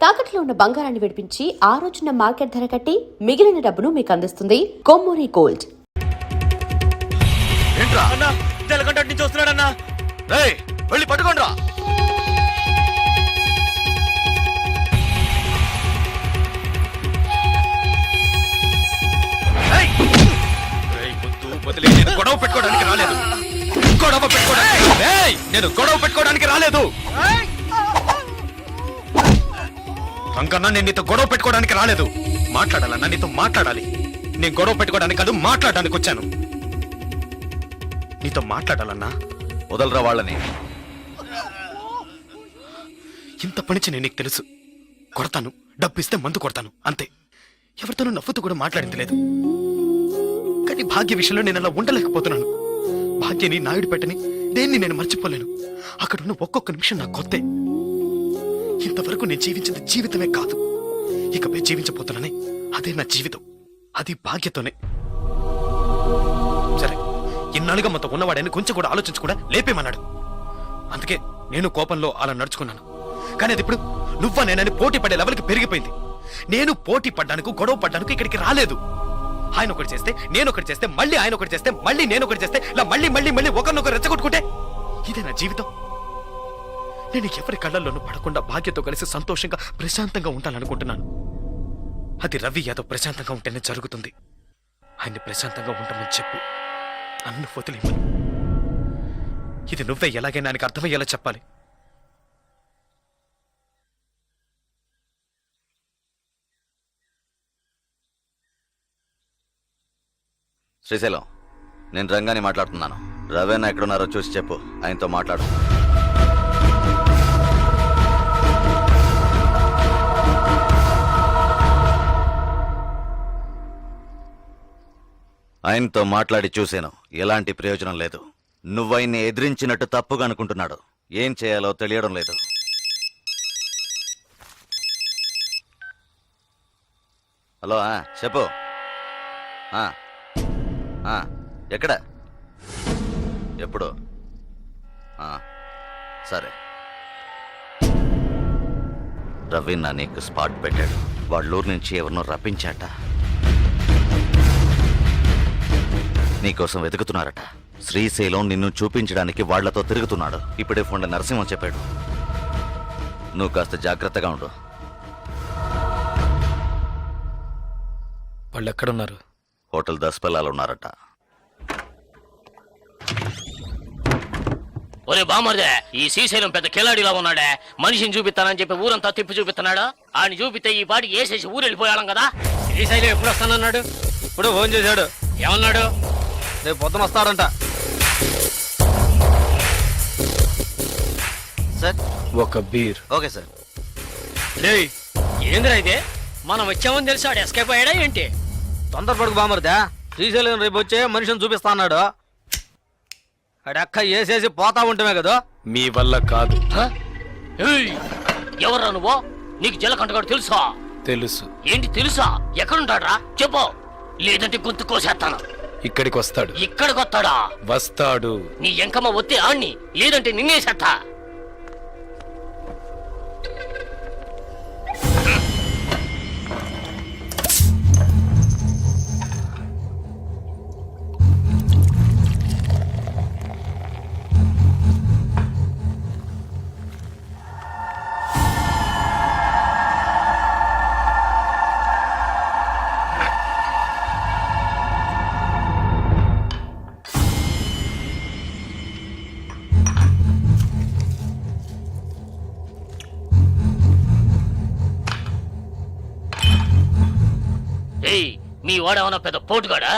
తాకట్లో ఉన్న బంగారాన్ని విడిపించి ఆ రోజున మార్కెట్ ధర కట్టి మిగిలిన డబ్బును మీకు అందిస్తుంది కొమ్మూరి గోల్డ్. పట్టుకోండ్రా. గొడవ పెట్టుకోవడానికి రాలేదు. నేను గొడవ పెట్టుకోవడానికి రాలేదు. రంగన్న, నేను నీతో గొడవ పెట్టుకోవడానికి రాలేదు. మాట్లాడాలన్నా నీతో మాట్లాడాలి. నేను గొడవ పెట్టుకోవడానికి కాదు, మాట్లాడడానికి వచ్చాను. నీతో మాట్లాడాలన్నా వదలరా వాళ్ళని. ఇంత పనిచి నేను నీకు తెలుసు. కొడతాను, డబ్బు ఇస్తే మందు కొడతాను, అంతే. ఎవరితోనూ నవ్వుతూ కూడా మాట్లాడింది లేదు. కానీ భాగ్య విషయంలో నేను అలా ఉండలేకపోతున్నాను. భాగ్యని, నాయుడు పెట్టని దేన్ని నేను మర్చిపోలేను. అక్కడున్న ఒక్కొక్క నిమిషం నాకు కొత్తే. ఇంతవరకు నేను జీవించింది జీవితమే కాదు, ఇకపై జీవించబోతున్నానే అదే నా జీవితం. అది భాగ్యతోనే. సరే, ఇన్నాళ్ళుగా మొత్తం ఉన్నవాడని కొంచెం కూడా ఆలోచించకుండా లేపేమన్నాడు. అందుకే నేను కోపంలో అలా నడుచుకున్నాను. కానీ అది ఇప్పుడు నువ్వా నేనని పోటీ పడే లెవెల్కి పెరిగిపోయింది. నేను పోటీ పడ్డానికి, గొడవ పడ్డానికి ఇక్కడికి రాలేదు. ఆయన ఒకటి చేస్తే, నేను ఒకటి చేస్తే, మళ్ళీ ఆయన ఒకటి చేస్తే, మళ్ళీ నేను ఒకటి చేస్తే, ఇలా మళ్ళీ మళ్ళీ మళ్ళీ ఒకరినొకరు రెచ్చగొట్టుకుంటే ఇదే నా జీవితం. నేను ఎవరి కళ్ళల్లోనూ పడకుండా భాగ్యతో కలిసి సంతోషంగా ప్రశాంతంగా ఉంటాననుకుంటున్నాను. అది రవి యాదవ్ ప్రశాంతంగా ఉంటేనే జరుగుతుంది. ఆయన్ని ప్రశాంతంగా ఉంటామని చెప్పు, నన్ను వదిలేమని. ఇది నువ్వే ఎలాగైనా ఆయనకు అర్థమయ్యేలా చెప్పాలి. శ్రీశైలం, నేను రంగాని మాట్లాడుతున్నాను. రవేనా ఎక్కడున్నారో చూసి చెప్పు, ఆయనతో మాట్లాడు. ఆయనతో మాట్లాడి చూశాను, ఎలాంటి ప్రయోజనం లేదు. నువ్వైన్ని ఎదిరించినట్టు తప్పుగా అనుకుంటున్నాడు. ఏం చేయాలో తెలియడం లేదు. హలో, చెప్పు. ఎక్కడ, ఎప్పుడు? సరే. రవీనా నీకు స్పాట్ పెట్టాడు. వాళ్ళూరు నుంచి ఎవరినో రప్పించాట. నీకోసం వెతుకుతున్నారట. శ్రీశైలం నిన్ను చూపించడానికి వాళ్లతో తిరుగుతున్నాడు. ఇప్పుడే ఫోన్లో నరసింహం చెప్పాడు. నువ్వు కాస్త జాగ్రత్తగా ఉండు. వాళ్ళు ఎక్కడున్నారు? హోటల్ దస్పల్లాలు ఉన్నారట. ఒరే బామర్దే, ఈ శ్రీశైలం పెద్ద కిలాడిలా ఉన్నాడే. మనిషిని చూపిస్తానని చెప్పి ఊరంతా తిప్పి చూపిస్తున్నాడు. ఆయన చూపితే ఈ పాటికి వేసేసి ఊరు వెళ్ళిపోయాం కదా. శ్రీశైలం ఎప్పుడు వస్తానన్నాడు? ఇప్పుడు ఫోన్ చేశాడు. ఏమన్నాడు? రేపు పొద్దున వస్తాడంట. సార్, ఒక బీర్. Okay sir. ఏందిరా ఇదే? మనం వచ్చామని తెలిసి ఆడు ఎస్కేప్ అయ్యాడా ఏంటి? తొందరపడుకు బామర్దా. శ్రీశైలం రేపు వచ్చే మనిషిని చూపిస్తా అన్నాడు. అడక్క వేసేసి పోతా ఉంటామే కదా. మీ వల్ల కాదు. ఎవరా నువ్వు? నీకు జలకంటగాడు తెలుసా? తెలుసు. ఏంటి తెలుసా? ఎక్కడుంటాడ్రా చెప్పు, లేదంటే గొంతు కోసేస్తాను. ఇక్కడికి వస్తాడు. ఇక్కడికి వస్తాడా? వస్తాడు. నీ ఎంకమ్మ వస్తే ఆణ్ణి, లేదంటే నిన్నేసేస్తా. మీ వాడేమన్నా పెద్ద పోటుగాడా?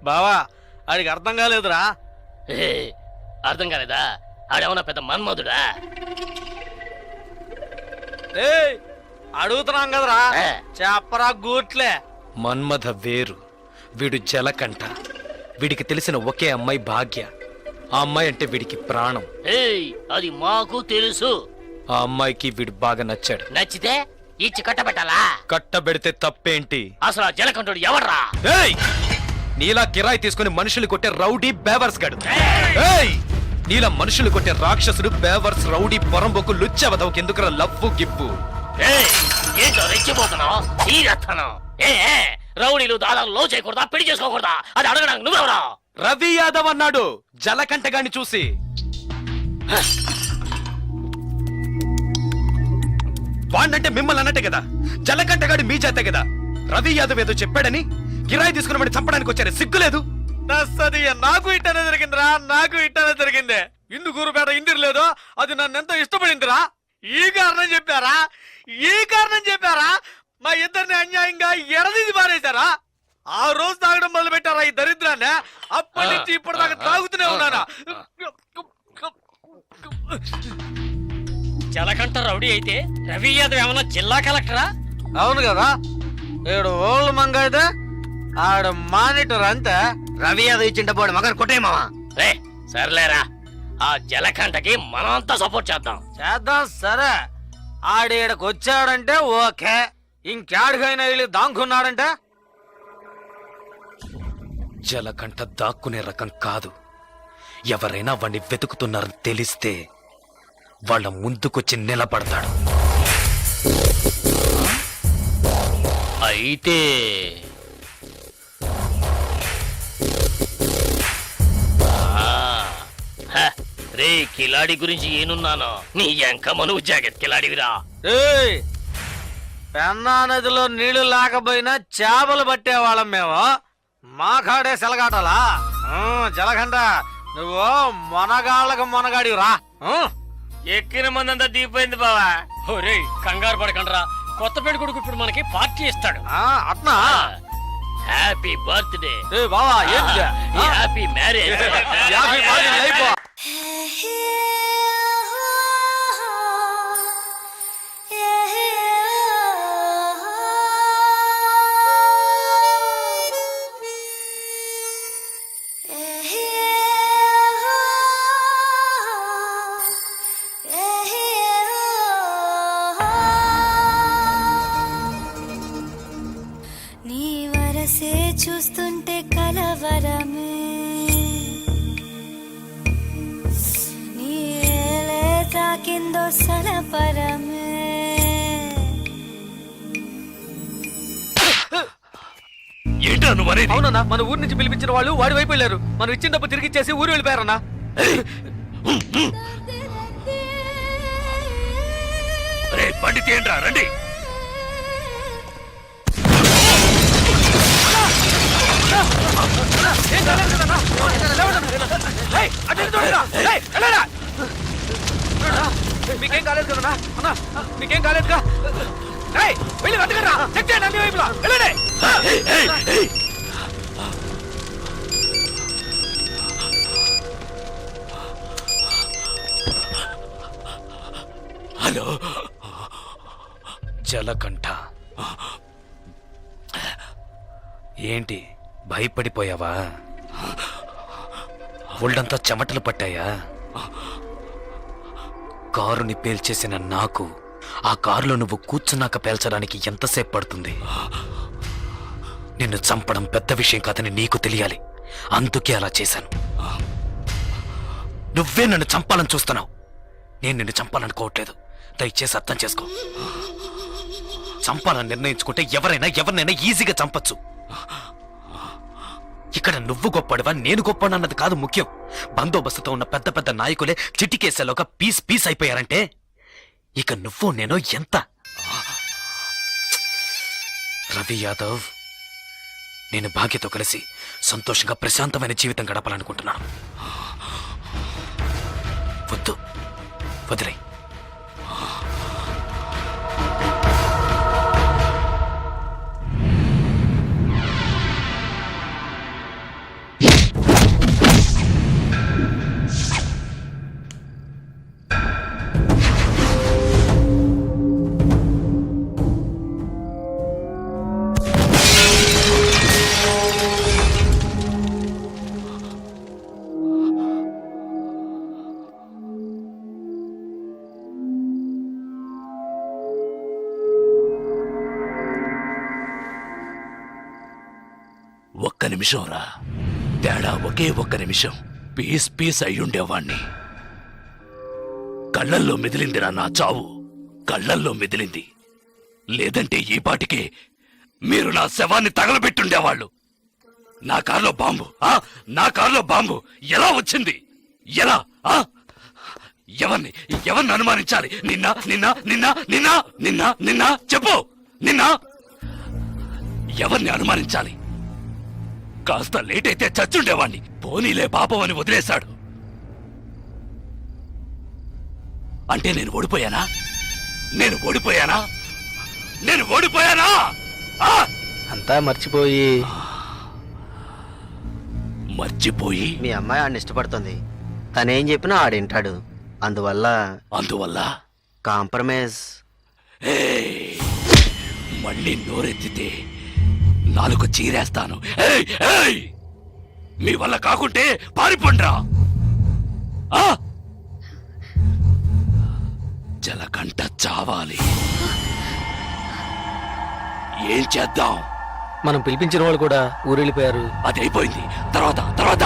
బావా, ఆడికి అర్థం కాలేదురా. అర్థం కాలేదా? ఆడేమన్నా పెద్ద మన్మధుడా? అడుగుతున్నాం కదరా, చెప్పరా గూట్లే. మన్మథ వేరు, వీడు జలకంట. వీడికి తెలిసిన ఒకే అమ్మాయి భాగ్య. ఆ అమ్మాయి అంటే వీడికి ప్రాణం. అది మాకు తెలుసు. ఆ అమ్మాయికి వీడు బాగా నచ్చాడు. నచ్చితే ఇచ్చి కట్టబెట్టాలా? కట్టబెడితే తప్పేంటి? అసలు ఆ జలకంఠుడు ఎవర్రా? నీలా కిరాయి తీసుకుని మనుషులు కొట్టే రౌడీ బేవర్స్ గడు. నీలా మనుషులు కొట్టే రాక్షసుడు బేవర్స్ రౌడీ పొరంబోకు లుచ్చవదవకి ఎందుకురా లవ్వు గివ్వు? ఏయ్, ఏంటో రెచ్చిపోతున్నావు? తీరేస్తాను. రౌడీలు దాదాపు లో చేయకూడదా, పెళ్లి చేసుకోకూడదా? అది అడగడానికి నువ్వెవరా? రవి యాదవ్ అన్నాడు జలకంటగాన్ని చూసి. వాణ్ణంటే మిమ్మల్ని అన్నట్టే కదా, జలకంటగాడి మీ చేతే కదా. రవి యాదవ్ ఏదో చెప్పాడని కిరాయి తీసుకున్న వాడిని చంపడానికి వచ్చారు, సిగ్గులేదు? నాకు ఇట్టనే జరిగిందిరా, నాకు ఇట్టనే జరిగిందే. ఇందుకూరుపేట ఇంటిరు లేదో అది నన్ను ఎంతో ఇష్టపడిందిరా. ఈ కారణం చెప్పారా మా ఇద్దరిని అన్యాయంగా ఎడదీసి పారేశారా? ఆ రోజు తాగడం మొదలు పెట్టారా ఈ దరిద్రాన్ని? అప్పటి నుంచి ఇప్పటిదాకా తాగుతూనే ఉన్నానా? జలకంట రౌడీ అయితే రవి యాదవ్ ఏమన్నా జిల్లా కలెక్టరా? అవును కదా, ఏడు ఓళ్ళు మంగ అయితే ఆడు మానిటర్ అంతే. రవి యాదవ్ ఇచ్చింట పోడు మగర్ కొట్టేమావా? రే సర్లేరా, ఆ జలకంటకి మనమంతా సపోర్ట్ చేద్దాం. చేద్దాం సరే. ఆడీడకు వచ్చాడంటే ఓకే, ఇంకాడికైనా వెళ్ళి దాంకున్నాడంటే జలకంట దాక్కునే రకం కాదు. ఎవరైనా వాణ్ణి వెతుకుతున్నారని తెలిస్తే వాళ్ళ ముందుకొచ్చి నిలబడతాడు. అయితే రే కిలాడి గురించి ఏనున్నాను, నీ ఎంకమ్మ నువ్వు జాకెట్ కిలాడివిరా. ఏయ్, పెన్నా నదిలో నీళ్లు లేకపోయినా చేపలు పట్టేవాళ్ళం మేము. మా కాడే సెలగాటలా. జలగంట నువ్వు మొనగాళ్ళకు మొనగాడిరా. ఎక్కిన మందంతా దీపోయింది బావా. ఒరే కంగారు పడకండ్రా, కొత్త పెళ్లి కొడుకు ఇప్పుడు మనకి పార్టీ ఇస్తాడు. అట్నా? Happy birthday. బావా ఏంటి హ్యాపీ మ్యారేజ్. యాభై మంది అయిపో. నీ వరసే చూస్తుంటే కలవరమే, నీ ఏలే తాకిందో సలపరమే. ఏంటో నువ్వు అనేది? అవునన్నా, మన ఊరి నుంచి పిలిపించిన వాళ్ళు వాడి వైపు వెళ్ళారు. మనం ఇచ్చిన డబ్బు తిరిగి ఇచ్చేసి ఊరు వెళ్ళిపోయారన్నా. రే బండి తీయండిరా, రండి. మీకేం కాలేదు కదన్నా? అన్నా మీకేం కాలేదుగా? వెళ్ళి వెతకరా, చెక్ చేయండి అన్ని వైపులా. వెళ్ళండి. హలో జలకంఠ, ఏంటి భయపడిపోయావా? ఒళ్ళంతా చెమటలు పట్టాయా? కారుని పేల్చేసిన నాకు ఆ కారులో నువ్వు కూర్చున్నాక పేల్చడానికి ఎంతసేపు పడుతుంది? నిన్ను చంపడం పెద్ద విషయం కాదని నీకు తెలియాలి, అందుకే అలా చేశాను. నువ్వే నన్ను చంపాలని చూస్తున్నావు, నేను నిన్ను చంపాలనుకోవట్లేదు. దయచేసి అర్థం చేసుకో. చంపాలని నిర్ణయించుకుంటే ఎవరినైనా ఈజీగా చంపచ్చు. ఇక్కడ నువ్వు గొప్పడివా నేను గొప్పడన్నది కాదు ముఖ్యం. బందోబస్తుతో ఉన్న పెద్ద పెద్ద నాయకులే చిటికేసేలోగా పీస్ అయిపోయారంటే ఇక నువ్వు నేను ఎంత? రవి యాదవ్, నేను భాగ్యతో కలిసి సంతోషంగా ప్రశాంతమైన జీవితం గడపాలనుకుంటున్నాను. వద్దు, వదిలే. ఒక్క నిమిషం రా, తేడా ఒకే ఒక్క నిమిషం. పీస్ అయ్యుండేవాణ్ణి. కళ్ళల్లో మెదిలిందిరా నా చావు, కళ్ళల్లో మెదిలింది. లేదంటే ఈ పాటికి మీరు నా శవాన్ని తగలబెట్టుండేవాళ్ళు. నా కారులో బాంబు, నా కారులో బాంబు ఎలా వచ్చింది? ఎలా? ఎవరిని అనుమానించాలి? నిన్న నిన్న నిన్న నిన్న నిన్న నిన్న చెప్పు, నిన్న ఎవరిని అనుమానించాలి? కాస్త లేట్ అయితే చచ్చుండేవాణ్ణి. పోనీలే పాపం అని వదిలేశాడు. అంటే నేను ఓడిపోయానా? నేను ఓడిపోయానా? నేను ఓడిపోయానా? అంతా మర్చిపోయి మర్చిపోయి మీ అమ్మాయి ఆడిని ఇష్టపడుతుంది, తనేం చెప్పినా ఆడింటాడు. అందువల్ల కాంప్రమైజ్. ఏయ్! మళ్ళీ నోరెత్తితే నాలుగు చీరేస్తాను. ఏయ్! ఏయ్! మీ వల్ల కాకుంటే పారిపోండ్రా. జలకంట చావాలి. ఏం చేద్దాం? మనం పిలిపించిన వాళ్ళు కూడా ఊరెళ్ళిపోయారు. అది అయిపోయింది. తర్వాత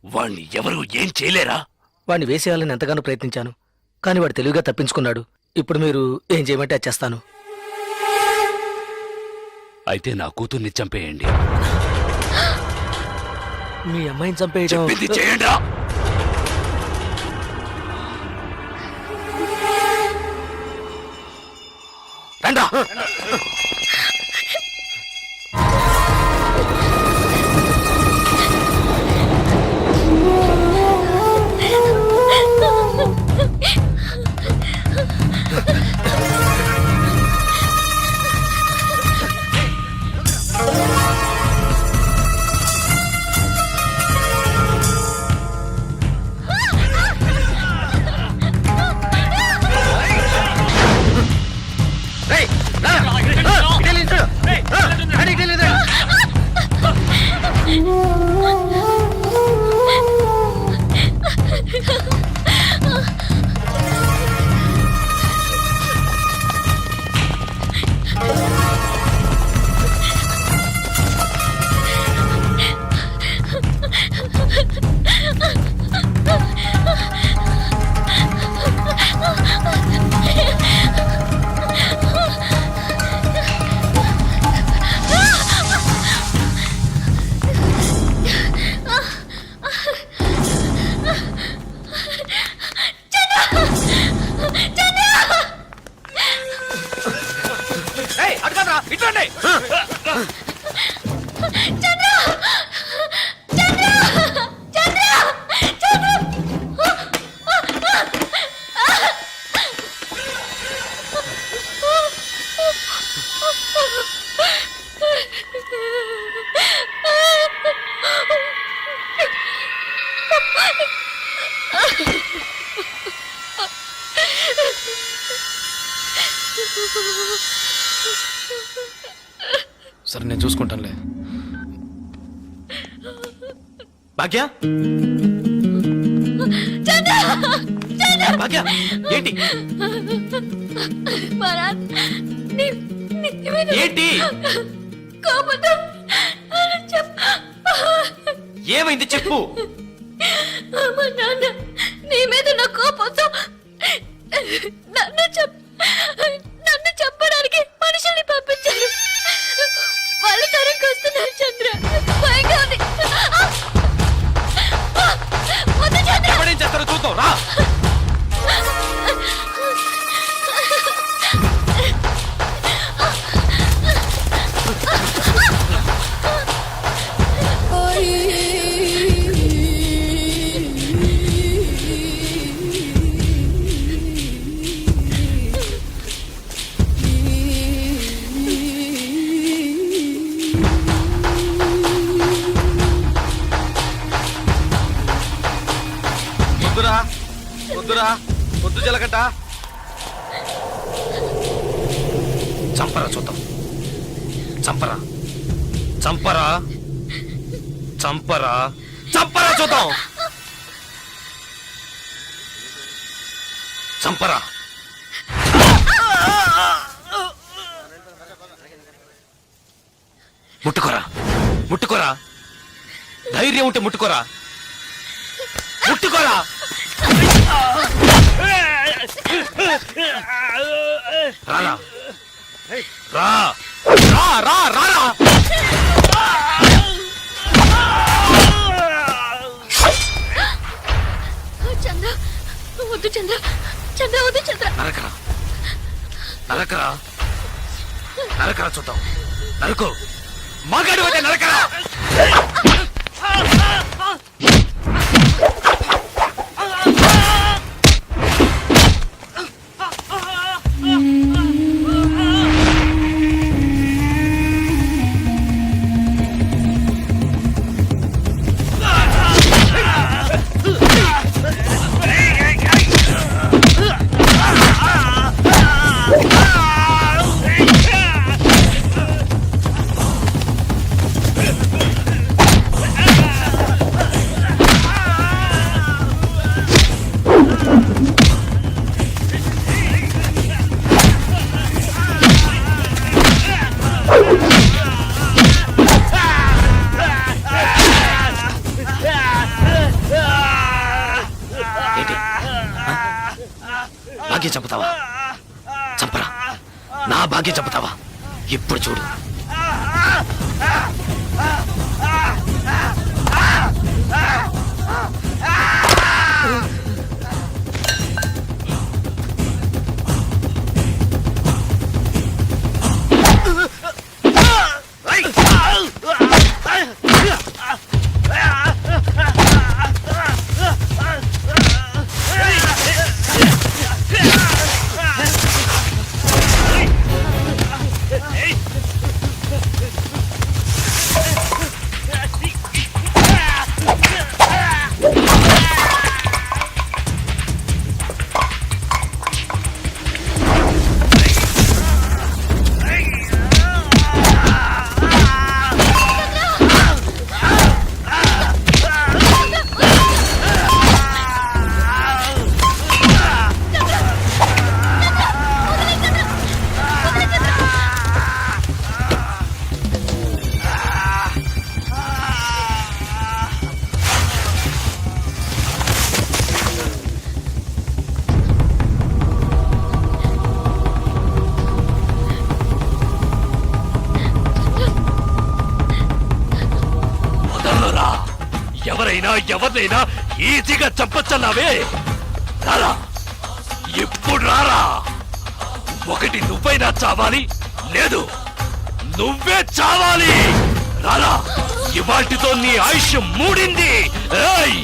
వాణ్ణి ఎవరు ఏం చేయలేరా? వాడిని వేసేయాలని ఎంతగానో ప్రయత్నించాను, కానీ వాడు తెలివిగా తప్పించుకున్నాడు. ఇప్పుడు మీరు ఏం చేయమంటే అది చేస్తాను. అయితే నా కూతుర్ని చంపేయండి. మీ అమ్మాయిని చంపేయడం చెప్పింది చేయండి. రండా. ఇట్లండి. సరే నేను చూసుకుంటానులే. భాగ్య భాగ్య ఏంటి ఏంటి ఏమైంది చెప్పు. నీ మీద నా కోపంతో నన్ను చెప్పడానికి మనుషుల్ని పంపించారు. వాళ్ళు తరుకు వస్తున్నారు చంద్ర. భయంగా ఉంది. వద్దు చంద్ర. ఎవడేం చేస్తారో చూద్దాం రా. పొద్దు జలకంట. చంపరా చూద్దాం. చంపరా చంపరా చంపరా చంపరా చూద్దాం. చంపరా. ముట్టుకోరా ముట్టుకోరా. ధైర్యం ఉంటే ముట్టుకోరా. ముట్టుకోరా. రారా రా రా రా రారా చంద్ర వద్దు చంద్ర చంద్ర వద్దు చంద్ర నరకరా నరకరా నరకరా చూద్దాం నరకు మగాడు అయితే నరకరా ఏంటి భాగ్యం చంపుతావా చంపరా నా భాగ్యం చంపుతావా ఇప్పుడు చూడు వదలరా ఎవరినైనా ఈజీగా చంపచ్చన్నావే రారా ఇప్పుడు రారా ఒకటి నువ్వైనా చావాలి లేదు నువ్వే చావాలి రారా ఇవాటితో నీ ఆయుష్ మూడింది ఏయ్!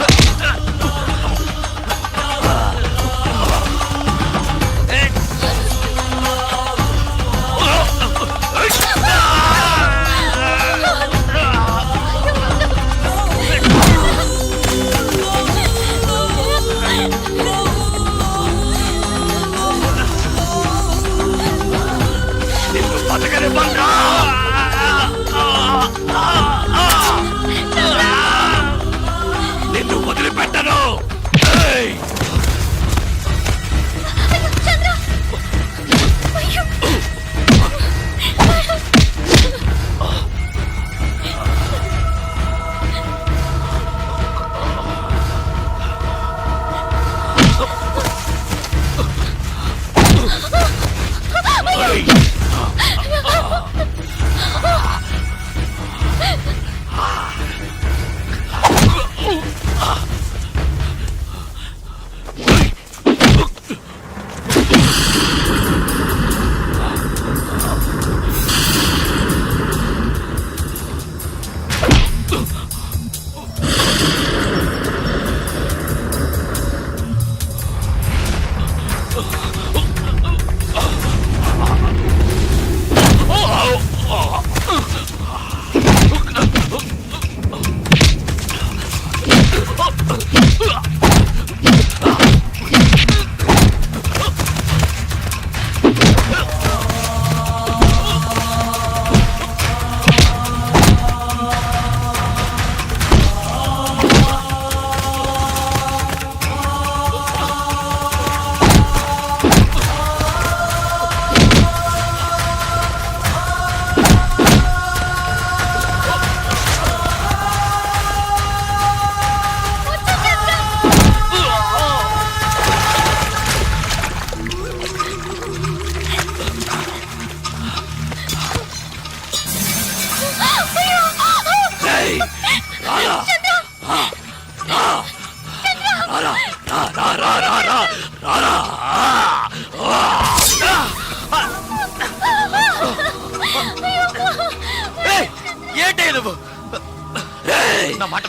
నిన్ను బతకనివ్వనురా! నిన్ను వదిలి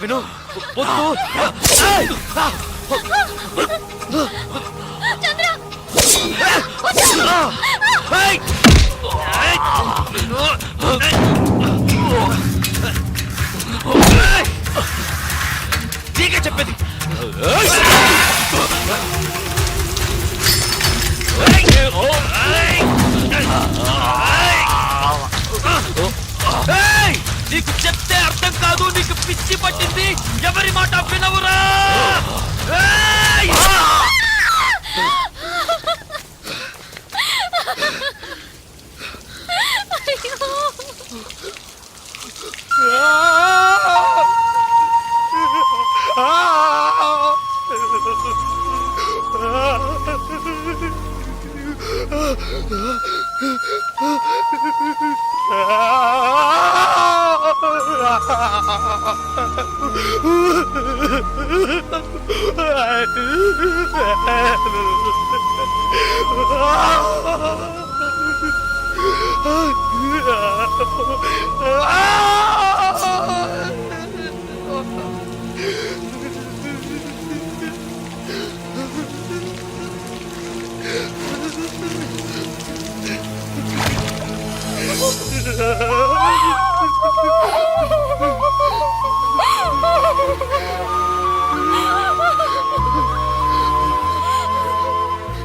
విను వద్దు. ఏయ్! ఏయ్! నీకే చెప్పేది. ఏయ్! నీకు చెప్తే అర్థం కాదు, నీకు పిచ్చి పట్టింది, ఎవరి మాట వినవురా. ఏయ్!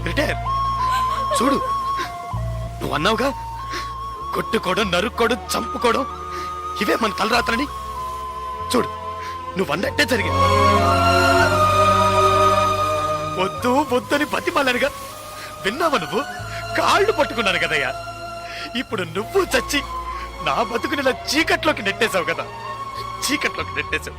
రిటైర్. చూడు, నువ్వు అన్నావుగా కొట్టుకోవడం, నరుక్కోవడం, చంపుకోవడం ఇవే మన తలరాత్రని. చూడు, నువ్వు అన్నట్టే జరిగింది. వద్దు వద్దని బతిమాలనుగా విన్నావా నువ్వు? కాళ్ళు పట్టుకున్నాను కదయ్యా. ఇప్పుడు నువ్వు చచ్చి నా బతుకుని ఇలా చీకట్లోకి నెట్టేశావు కదా, చీకట్లోకి నెట్టేశావు.